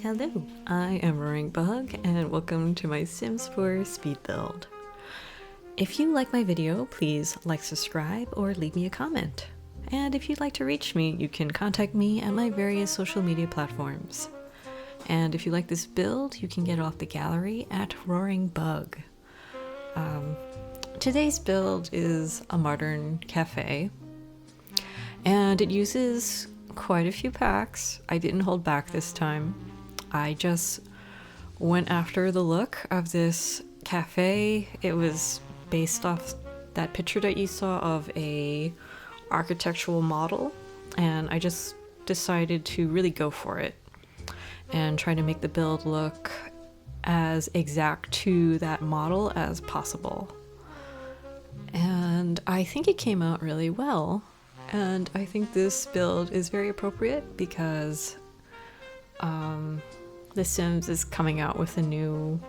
Hello, I am roaringbug and welcome to my Sims 4 speed build. If you like my video, please like, subscribe, or leave me a comment. And if you'd like to reach me, you can contact me at my various social media platforms. And if you like this build, you can get it off the gallery at roaringbug. Today's build is a modern cafe, and it uses quite a few packs. I didn't hold back this time. I just went after the look of this cafe. It was based off that picture that you saw of a architectural model, and I just decided to really go for it and try to make the build look as exact to that model as possible. And I think it came out really well. And I think this build is very appropriate because The Sims is coming out with a new,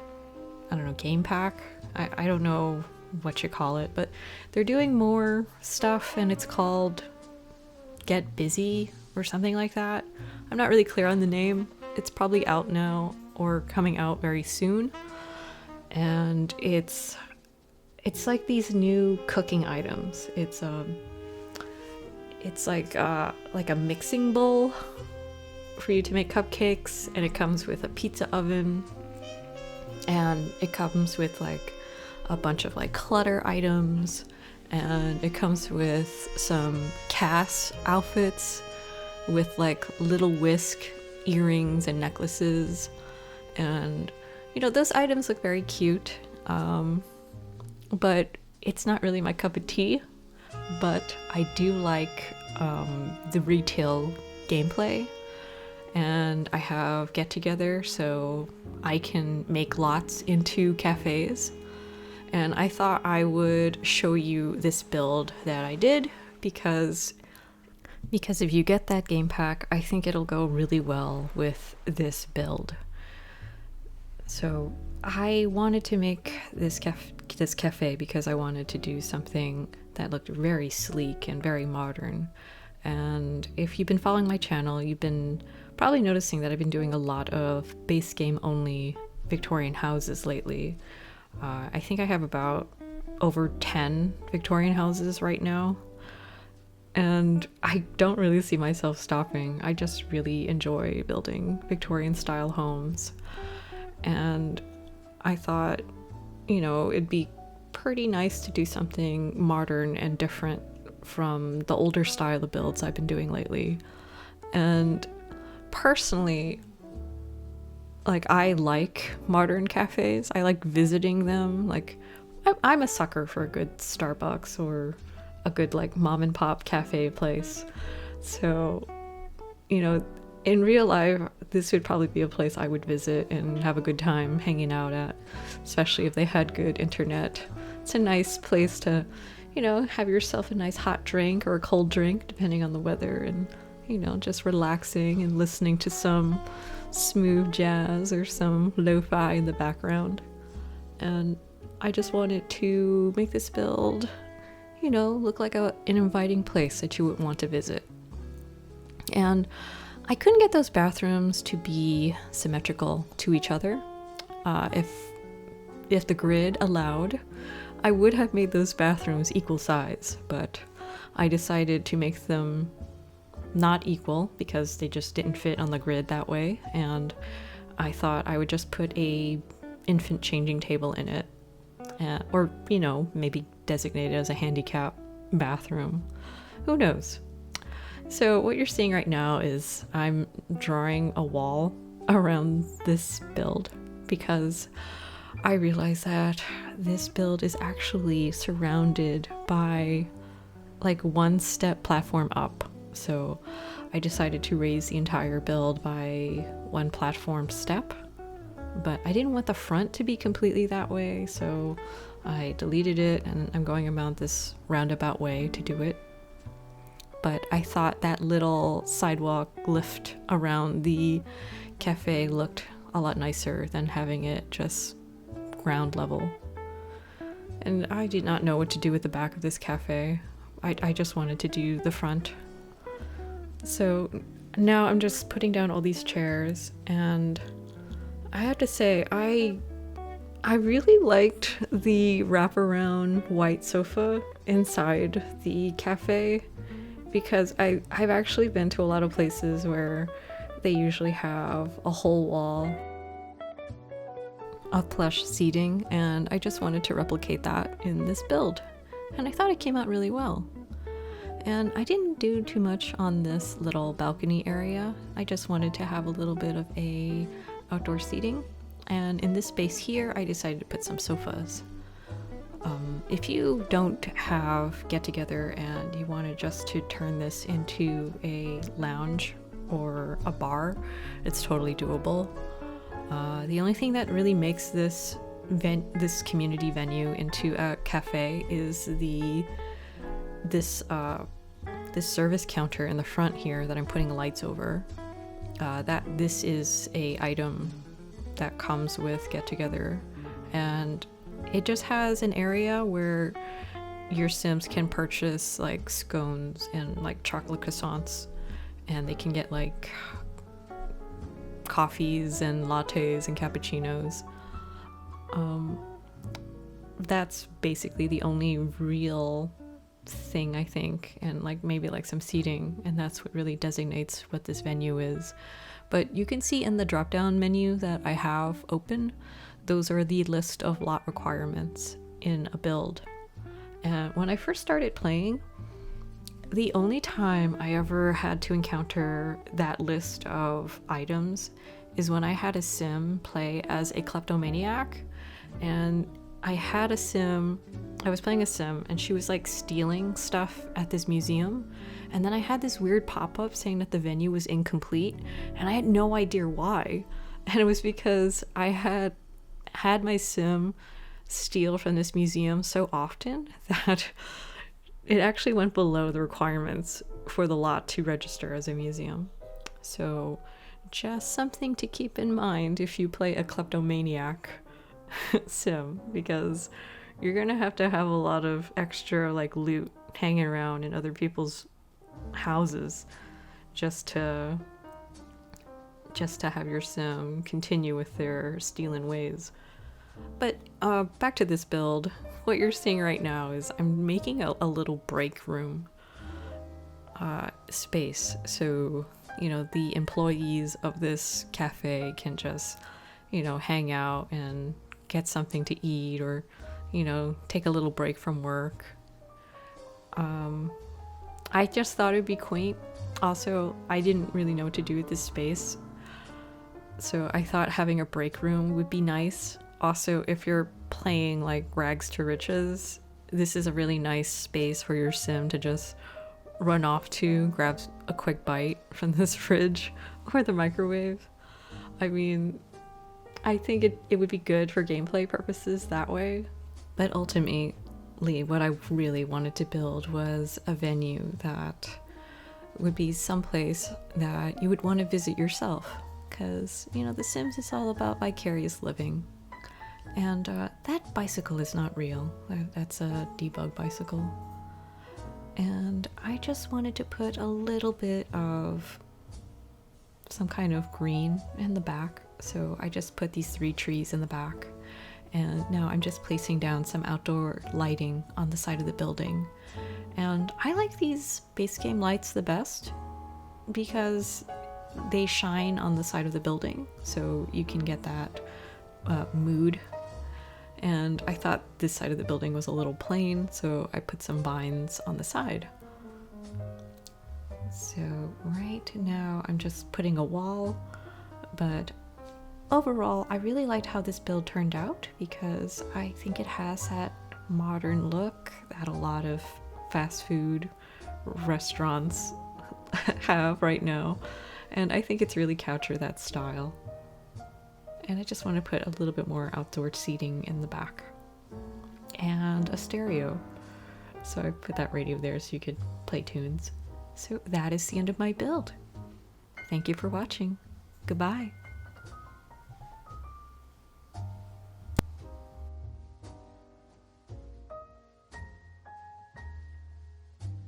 game pack. I don't know what you call it, but they're doing more stuff and it's called Get Busy or something like that. I'm not really clear on the name. It's probably out now or coming out very soon. And it's like these new cooking items. It's like a mixing bowl for you to make cupcakes, and it comes with a pizza oven, and it comes with like a bunch of like clutter items, and it comes with some Cass outfits with like little whisk earrings and necklaces, and those items look very cute, but it's not really my cup of tea. But I do like the retail gameplay, and I have get together so I can make lots into cafes, and I thought I would show you this build that I did because if you get that game pack, I think it'll go really well with this build. So I wanted to make this cafe because I wanted to do something that looked very sleek and very modern. And if you've been following my channel, you've been probably noticing that I've been doing a lot of base game only Victorian houses lately. I think I have about over 10 Victorian houses right now, and I don't really see myself stopping. I just really enjoy building Victorian style homes, and I thought, it'd be pretty nice to do something modern and different from the older style of builds I've been doing lately. And personally, I like modern cafes. I like visiting them. I'm a sucker for a good Starbucks or a good mom and pop cafe place. So, in real life, this would probably be a place I would visit and have a good time hanging out at, especially if they had good internet. It's a nice place to, have yourself a nice hot drink or a cold drink, depending on the weather, and, just relaxing and listening to some smooth jazz or some lo-fi in the background. And I just wanted to make this build, look like an inviting place that you would want to visit. And I couldn't get those bathrooms to be symmetrical to each other. If the grid allowed, I would have made those bathrooms equal size, but I decided to make them not equal because they just didn't fit on the grid that way, and I thought I would just put a infant changing table in it, or maybe designate it as a handicap bathroom. Who knows? So what you're seeing right now is I'm drawing a wall around this build because I realized that this build is actually surrounded by one step platform up. So I decided to raise the entire build by one platform step, but I didn't want the front to be completely that way, so I deleted it and I'm going about this roundabout way to do it. But I thought that little sidewalk lift around the cafe looked a lot nicer than having it just ground level. And I did not know what to do with the back of this cafe. I just wanted to do the front. So now I'm just putting down all these chairs, and I have to say, I really liked the wraparound white sofa inside the cafe, because I've actually been to a lot of places where they usually have a whole wall of plush seating, and I just wanted to replicate that in this build, and I thought it came out really well. And I didn't do too much on this little balcony area. I just wanted to have a little bit of a outdoor seating, and in this space here I decided to put some sofas. If you don't have get together and you wanted just to turn this into a lounge or a bar, it's totally doable. The only thing that really makes this community venue into a cafe is this service counter in the front here that I'm putting lights over. This is a item that comes with Get Together, and it just has an area where your Sims can purchase like scones and like chocolate croissants, and they can get like coffees and lattes and cappuccinos. That's basically the only real thing, I think, and like maybe like some seating, and that's what really designates what this venue is. But you can see in the drop down menu that I have open, those are the list of lot requirements in a build. And when I first started playing, the only time I ever had to encounter that list of items is when I had a Sim play as a kleptomaniac, and I was playing a Sim, and she was like stealing stuff at this museum, and then I had this weird pop-up saying that the venue was incomplete, and I had no idea why. And it was because I had my Sim steal from this museum so often that it actually went below the requirements for the lot to register as a museum. So just something to keep in mind if you play a kleptomaniac Sim, because you're gonna have to have a lot of extra like loot hanging around in other people's houses just to have your Sim continue with their stealing ways. But back to this build, what you're seeing right now is I'm making a little break room space, so the employees of this cafe can just hang out and get something to eat, or take a little break from work. I just thought it'd be quaint. Also, I didn't really know what to do with this space, so I thought having a break room would be nice. Also, if you're playing like Rags to Riches, this is a really nice space for your Sim to just run off to, grab a quick bite from this fridge or the microwave. I mean, I think it would be good for gameplay purposes that way. But ultimately, what I really wanted to build was a venue that would be someplace that you would want to visit yourself, because The Sims is all about vicarious living. And that bicycle is not real. That's a debug bicycle. And I just wanted to put a little bit of some kind of green in the back. So I just put these 3 trees in the back. And now I'm just placing down some outdoor lighting on the side of the building. And I like these base game lights the best because they shine on the side of the building, so you can get that mood. And I thought this side of the building was a little plain, so I put some vines on the side. So right now I'm just putting a wall, but overall I really liked how this build turned out, because I think it has that modern look that a lot of fast food restaurants have right now, and I think it's really captured that style. And I just want to put a little bit more outdoor seating in the back. And a stereo. So I put that radio there so you could play tunes. So that is the end of my build. Thank you for watching. Goodbye.